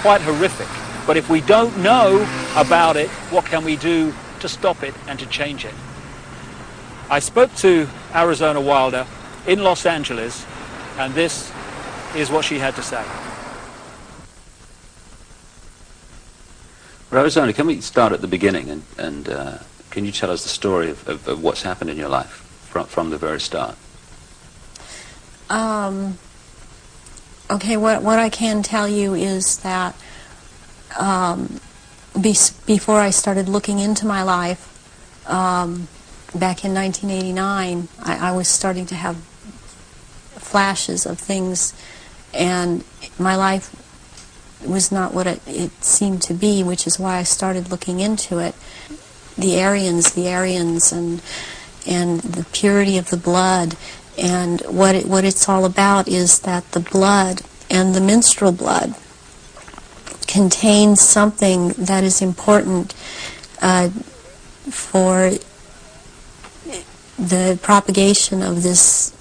quite horrific. But if we don't know about it, what can we do to stop it and to change it? I spoke to Arizona Wilder in Los Angeles, and this is what she had to say. Well, Arizona, can we start at the beginning, and can you tell us the story of what's happened in your life from the very start? Okay, what I can tell you is that before I started looking into my life, back in 1989, I was starting to have flashes of things, and my life was not what it seemed to be, which is why I started looking into it. The Aryans, and the purity of the blood, and what it's all about is that the blood and the menstrual blood contains something that is important for the propagation of this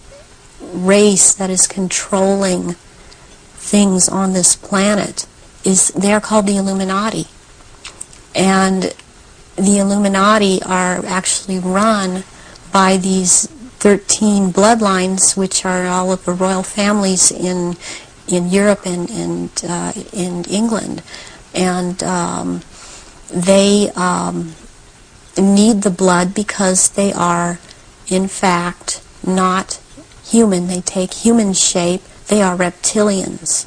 race that is controlling things on this planet. They're called the Illuminati, and the Illuminati are actually run by these 13 bloodlines, which are all of the royal families in Europe and in England, and they need the blood because they are, in fact, not human. They take human shape. They are reptilians,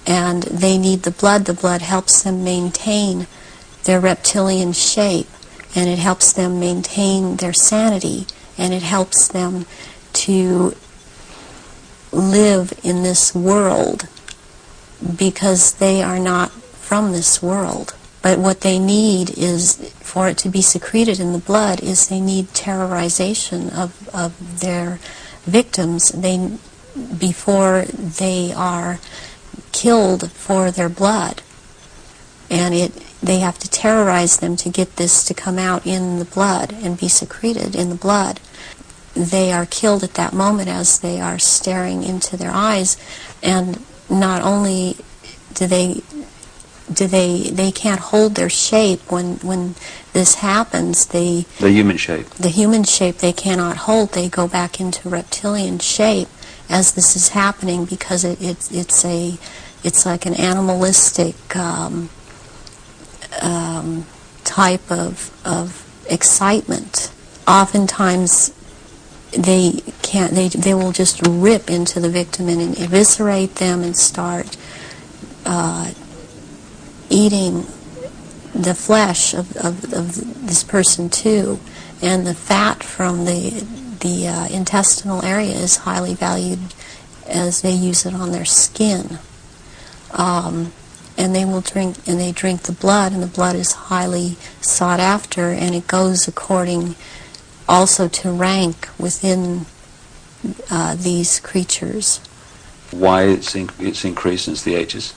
and they need the blood. The blood helps them maintain their reptilian shape, and it helps them maintain their sanity, and it helps them to live in this world because they are not from this world. But what they need is, for it to be secreted in the blood, is they need terrorization of their victims before they are killed for their blood. And they have to terrorize them to get this to come out in the blood and be secreted in the blood. They are killed at that moment as they are staring into their eyes, and not only do they can't hold their shape when this happens. The human shape. The human shape they cannot hold. They go back into reptilian shape as this is happening, because it's like an animalistic type of excitement. Oftentimes they will just rip into the victim and eviscerate them and start eating the flesh of this person too, and the fat from the intestinal area is highly valued, as they use it on their skin. And they will drink the blood, and the blood is highly sought after, and it goes according also to rank within these creatures. Why it's increased since the ages?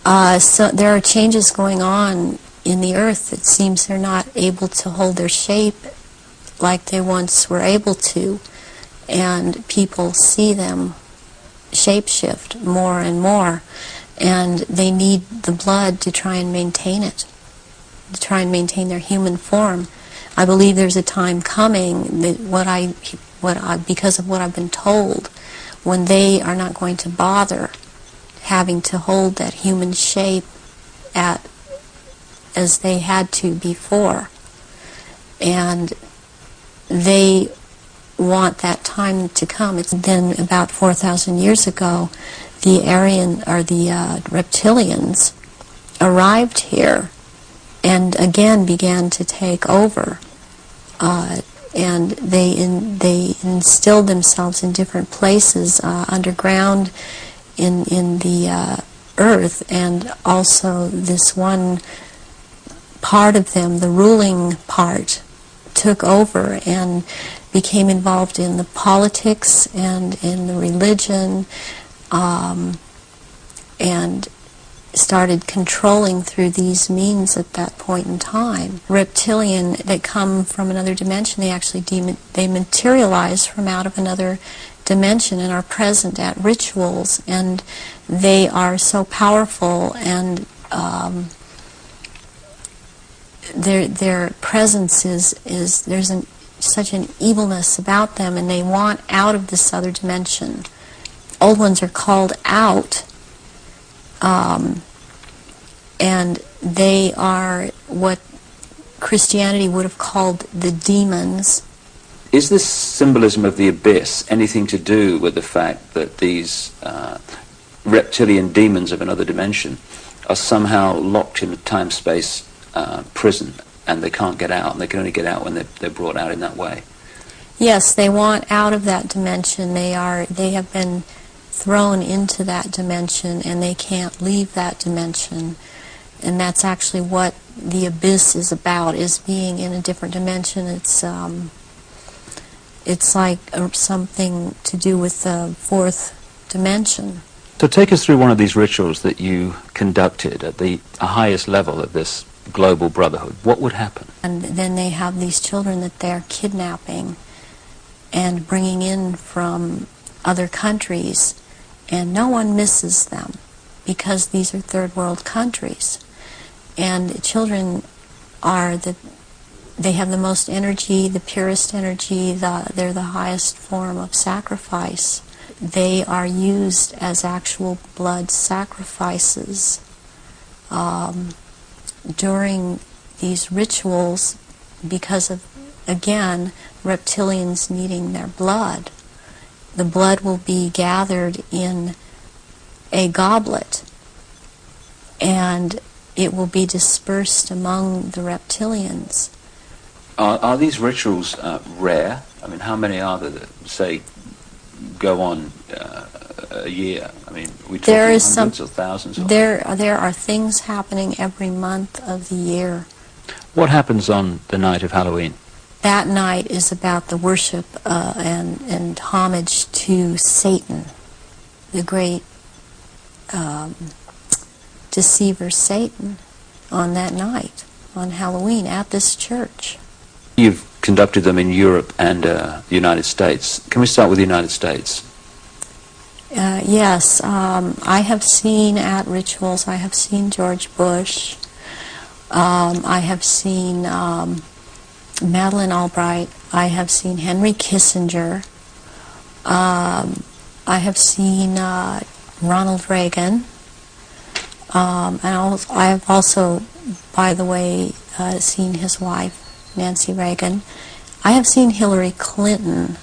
So there are changes going on in the earth. It seems they're not able to hold their shape like they once were able to, and people see them shapeshift more and more, and they need the blood to try and maintain it, to try and maintain their human form. I believe there's a time coming that because of what I've been told, when they are not going to bother having to hold that human shape as they had to before, and they want that time to come. It's then about 4,000 years ago, the Aryan or the reptilians arrived here and again began to take over, and they instilled themselves in different places underground in the earth, and also this one part of them, the ruling part, took over and became involved in the politics and in the religion, and started controlling through these means at that point in time. Reptilian that come from another dimension, they actually they materialize from out of another dimension and are present at rituals, and they are so powerful, and their presence is there's such an evilness about them, and they want out of this other dimension. Old ones are called out, and they are what Christianity would have called the demons. Is this symbolism of the abyss anything to do with the fact that these reptilian demons of another dimension are somehow locked in a time-space prison, and they can't get out, and they can only get out when they're brought out in that way? Yes, they want out of that dimension. They have been thrown into that dimension, and they can't leave that dimension. And that's actually what the abyss is about, is being in a different dimension. It's like something to do with the fourth dimension. So take us through one of these rituals that you conducted at the highest level of this global brotherhood. What would happen? And then they have these children that they're kidnapping and bringing in from other countries, and no one misses them because these are third world countries. And children they have the most energy, the purest energy, they're the highest form of sacrifice. They are used as actual blood sacrifices during these rituals because of, again, reptilians needing their blood. The blood will be gathered in a goblet, and it will be dispersed among the reptilians. Are these rituals rare? I mean, how many are there that, say, go on a year? I mean, we talking hundreds or thousands? There are things happening every month of the year. What happens on the night of Halloween? That night is about the worship and homage to Satan, the great deceiver Satan, on that night, on Halloween, at this church. You've conducted them in Europe and the United States. Can we start with the United States? Yes, I have seen at rituals, I have seen George Bush, I have seen Madeleine Albright, I have seen Henry Kissinger, I have seen Ronald Reagan, and I have also, by the way, seen his wife, Nancy Reagan. I have seen Hillary Clinton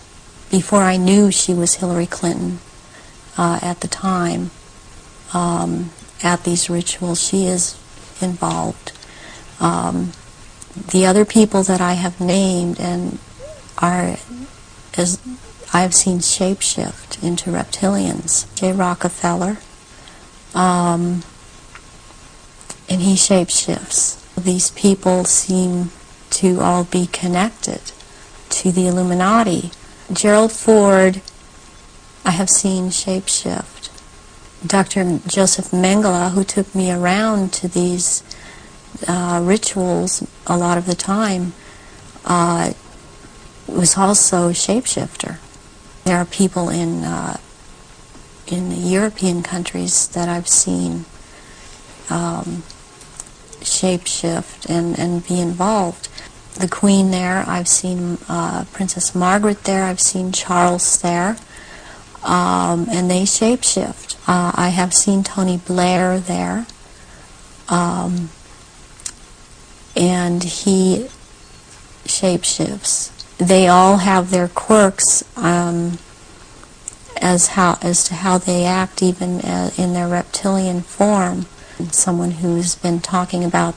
before I knew she was Hillary Clinton at the time. At these rituals, she is involved. The other people that I have named and I have seen shapeshift into reptilians. J. Rockefeller, and he shapeshifts. These people seem to all be connected to the Illuminati. Gerald Ford, I have seen shapeshift. Dr. Joseph Mengele, who took me around to these rituals a lot of the time, was also a shapeshifter. There are people in the European countries that I've seen shapeshift and be involved. The Queen there, I've seen Princess Margaret there, I've seen Charles there, and they shapeshift. I have seen Tony Blair there, and he shapeshifts. They all have their quirks as to how they act, even in their reptilian form. Someone who's been talking about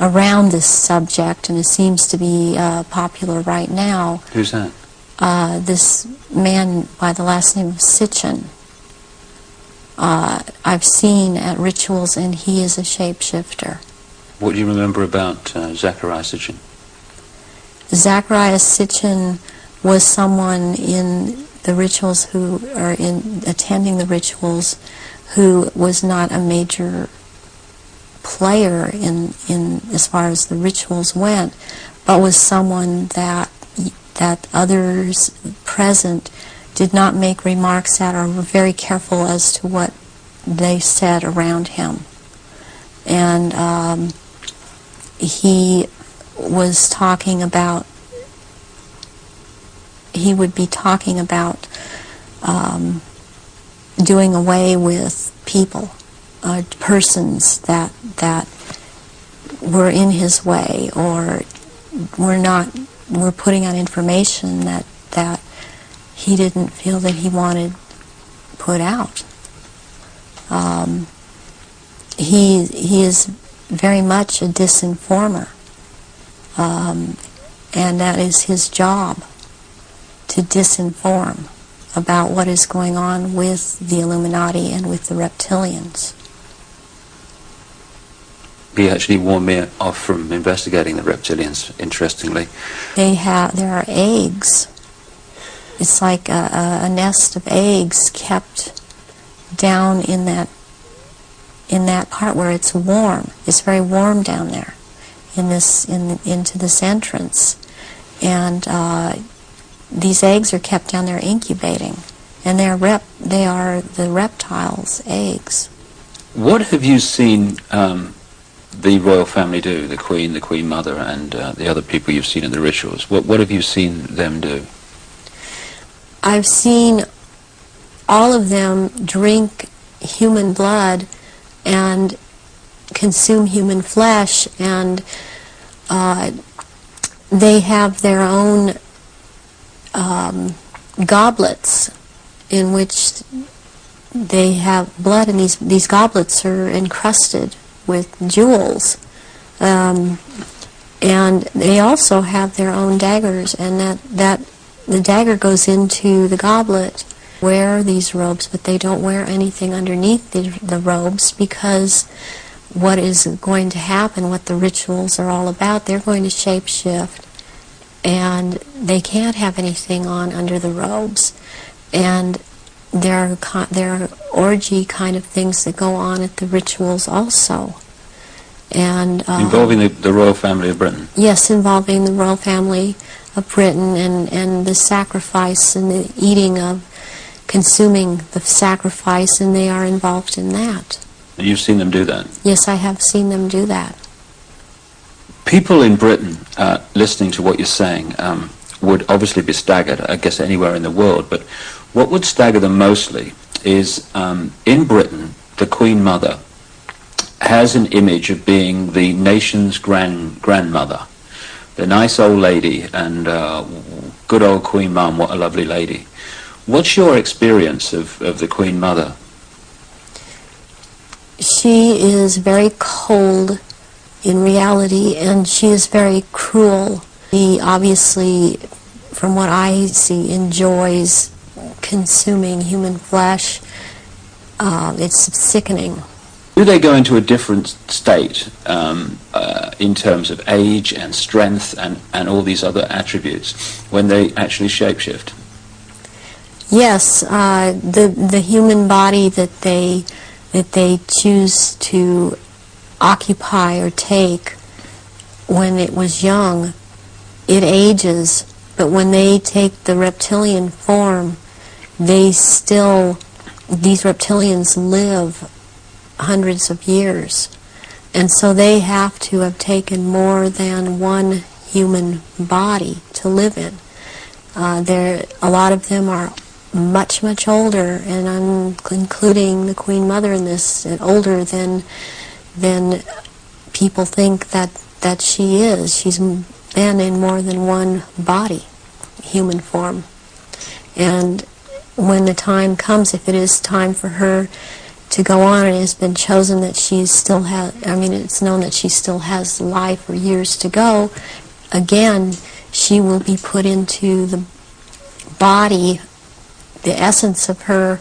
around this subject, and it seems to be popular right now. Who's that? This man by the last name of Sitchin. I've seen at rituals, and he is a shapeshifter. What do you remember about Zachariah Sitchin? Zachariah Sitchin was someone in the rituals attending the rituals who was not a major player in as far as the rituals went, but was someone that others present did not make remarks at or were very careful as to what they said around him. And he was talking about, he would be talking about doing away with people, persons that were in his way or were putting out information that he didn't feel that he wanted put out. He is very much a disinformer, and that is his job, to disinform about what is going on with the Illuminati and with the reptilians. He actually warned me off from investigating the reptilians, interestingly. There are eggs. It's like a nest of eggs kept down in that part where it's warm. It's very warm down there into this entrance. And these eggs are kept down there incubating. And they are the reptiles' eggs. What have you seen the royal family do, the Queen Mother, and the other people you've seen in the rituals? What have you seen them do? I've seen all of them drink human blood and consume human flesh, and they have their own goblets in which they have blood, and these goblets are encrusted with jewels, and they also have their own daggers, and that the dagger goes into the goblet. Wear these robes, but they don't wear anything underneath the robes, because what is going to happen, what the rituals are all about, they're going to shapeshift, and they can't have anything on under the robes. And there are orgy kind of things that go on at the rituals also. And involving the royal family of Britain? Yes, involving the royal family of Britain, and the sacrifice and the eating of, consuming the sacrifice, and they are involved in that. And you've seen them do that? Yes, I have seen them do that. People in Britain, listening to what you're saying, would obviously be staggered, I guess anywhere in the world, but what would stagger them mostly is, in Britain, the Queen Mother has an image of being the nation's grandmother. The nice old lady, and good old Queen Mum, what a lovely lady. What's your experience of the Queen Mother? She is very cold in reality, and she is very cruel. She obviously, from what I see, enjoys consuming human flesh. It's sickening. Do they go into a different state in terms of age and strength and all these other attributes when they actually shapeshift? Yes, the human body that they choose to occupy or take when it was young, it ages, but when they take the reptilian form, these reptilians live hundreds of years, and so they have to have taken more than one human body to live in. A lot of them are much, much older, and I'm including the Queen Mother in this, older than people think that she is. She's been in more than one body, human form. And when the time comes, if it is time for her to go on, and it has been chosen that she still has, it's known that she still has life or years to go, again, she will be put into the body, the essence of her,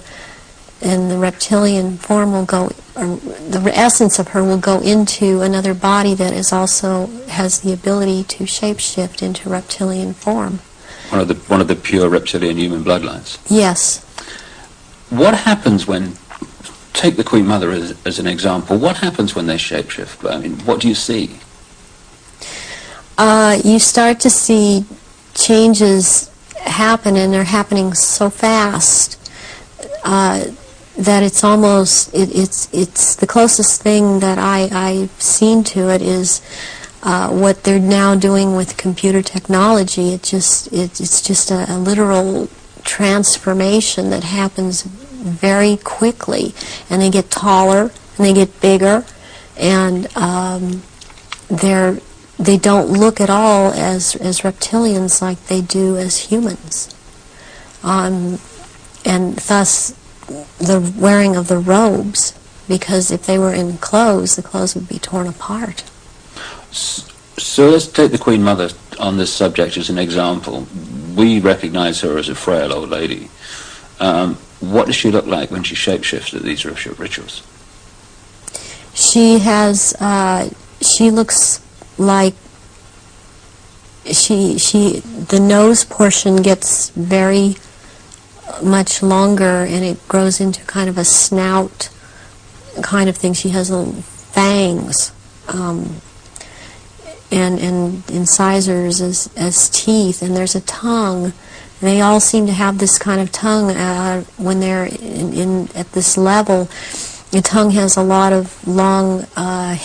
and the reptilian form will go, or the essence of her will go into another body that is also has the ability to shapeshift into reptilian form. One of the pure reptilian human bloodlines. Yes. What happens when, take the Queen Mother as an example, what happens when they shapeshift? What do you see? You start to see changes happen, and they're happening so fast that it's almost it's the closest thing that I've seen to it is what they're now doing with computer technology. It's just a literal transformation that happens very quickly, and they get taller and they get bigger, and they don't look at all as reptilians like they do as humans, and thus the wearing of the robes, because if they were in clothes, the clothes would be torn apart. So let's take the Queen Mother on this subject as an example. We recognize her as a frail old lady. What does she look like when she shapeshifts at these rituals? She has, she looks like the nose portion gets very much longer, and it grows into kind of a snout kind of thing. She has little fangs and incisors as teeth, and there's a tongue. They all seem to have this kind of tongue when they're at this level. The tongue has a lot of long,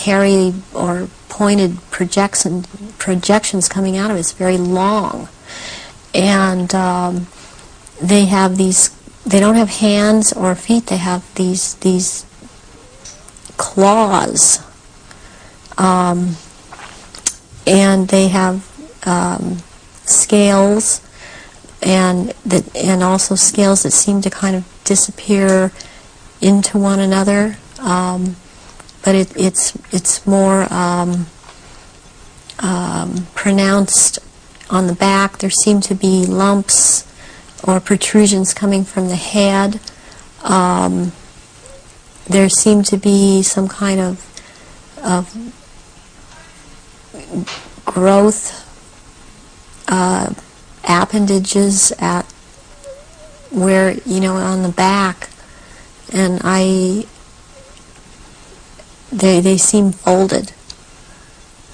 hairy or pointed projections coming out of it. It's very long. And they have these, they don't have hands or feet, they have these claws. And they have scales, and also scales that seem to kind of disappear into one another, but it's more pronounced on the back. There seem to be lumps or protrusions coming from the head. There seem to be some kind of growth appendages at where, on the back, and they seem folded,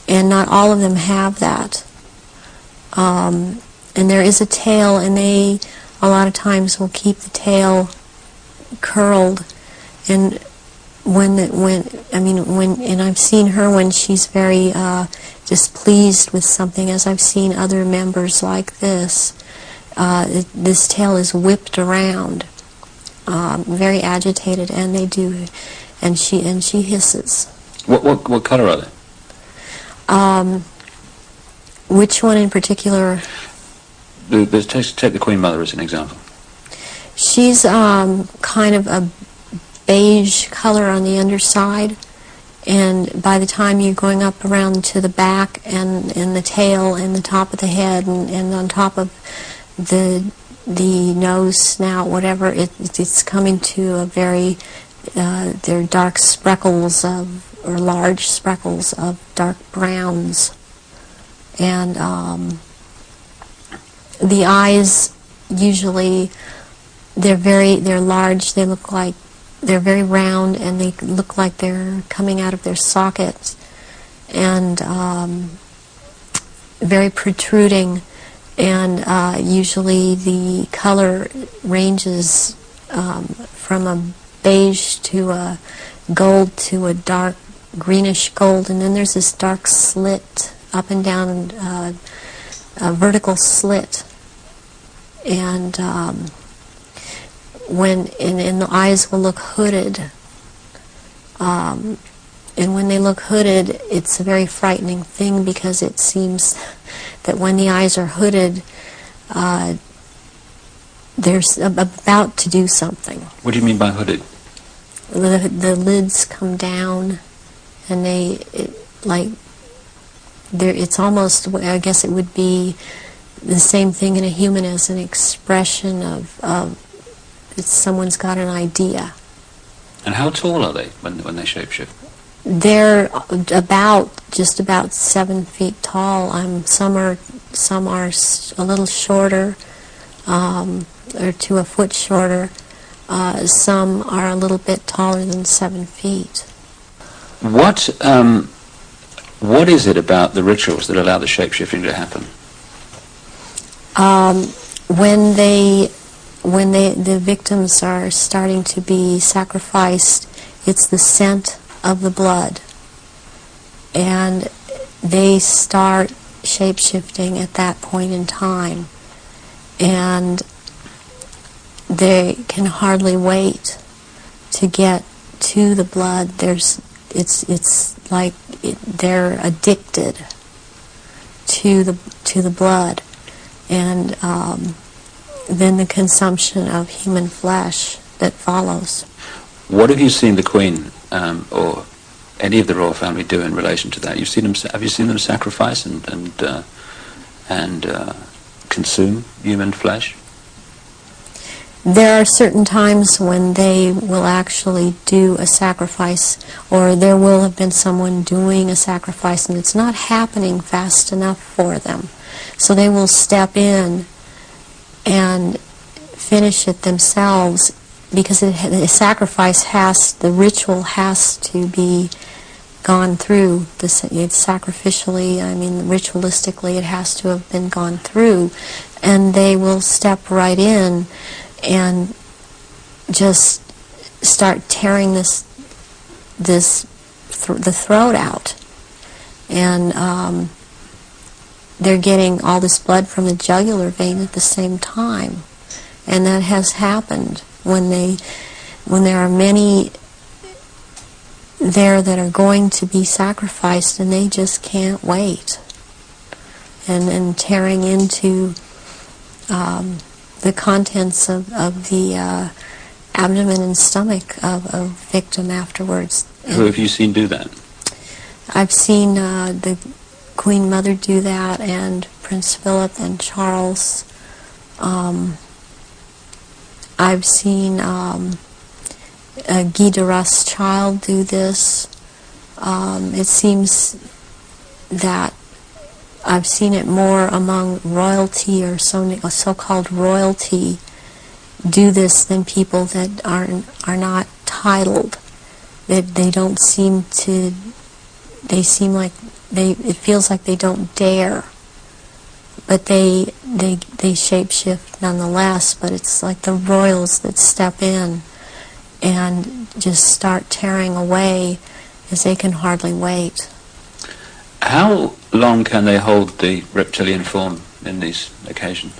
and not all of them have that. And there is a tail, and they a lot of times will keep the tail curled, and and I've seen her when she's very displeased with something, as I've seen other members like this. This tail is whipped around, very agitated, and they do, and she hisses. What color are they? Which one in particular? Let's take the Queen Mother as an example. She's kind of a beige color on the underside, and by the time you're going up around to the back and the tail and the top of the head and on top of the nose, snout, whatever, it's coming to a very they're dark speckles or large speckles of dark browns, and the eyes usually they're large. They look like they're very round, and they look like they're coming out of their sockets, and very protruding, and usually the color ranges from a beige to a gold to a dark greenish gold, and then there's this dark slit up and down, a vertical slit, and and the eyes will look hooded, and when they look hooded, it's a very frightening thing, because it seems that when the eyes are hooded, they're about to do something. What do you mean by hooded? The lids come down, and it's almost, I guess it would be the same thing in a human as an expression of someone's got an idea. And how tall are they when they shapeshift? They're just about 7 feet tall. Some are a little shorter, or to a foot shorter. Some are a little bit taller than 7 feet. What is it about the rituals that allow the shapeshifting to happen? when the victims are starting to be sacrificed, it's the scent of the blood, and they start shape-shifting at that point in time, and they can hardly wait to get to the blood. It's like they're addicted to the blood, and then the consumption of human flesh that follows. What have you seen the Queen or any of the royal family do in relation to that? Have you seen them sacrifice and consume human flesh? There are certain times when they will actually do a sacrifice, or there will have been someone doing a sacrifice, and it's not happening fast enough for them. So they will step in and finish it themselves, because the sacrifice the ritual has to be gone through. It's sacrificially, ritualistically, it has to have been gone through, and they will step right in and just start tearing the throat out, and they're getting all this blood from the jugular vein at the same time, and that has happened when there are many there that are going to be sacrificed, and they just can't wait, and tearing into the contents of the abdomen and stomach of a victim afterwards. Who have you seen do that? I've seen the Queen Mother do that, and Prince Philip and Charles. I've seen Guy de Rothschild do this. It seems that I've seen it more among royalty, or so-called royalty, do this than people that are not titled. That they don't seem to. They seem like it feels like they don't dare, but they shape-shift nonetheless. But it's like the royals that step in and just start tearing away, as they can hardly wait. How long can they hold the reptilian form in these occasions?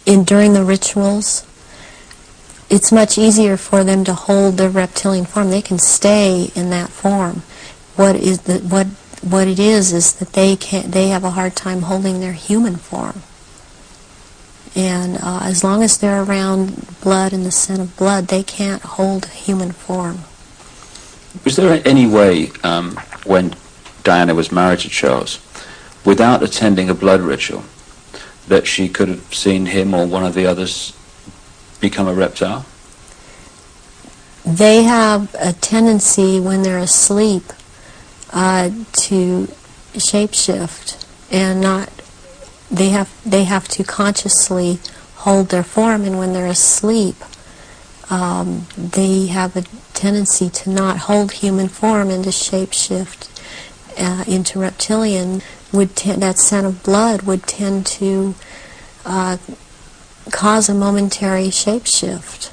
During the rituals, it's much easier for them to hold their reptilian form. They can stay in that form. What it is that they have a hard time holding their human form. And as long as they're around blood and the scent of blood, they can't hold human form. Was there any way, when Diana was married to Charles, without attending a blood ritual, that she could have seen him or one of the others become a reptile? They have a tendency when they're asleep to shapeshift, and they have to consciously hold their form, and when they're asleep, they have a tendency to not hold human form and to shapeshift into reptilian. That scent of blood would tend to cause a momentary shapeshift.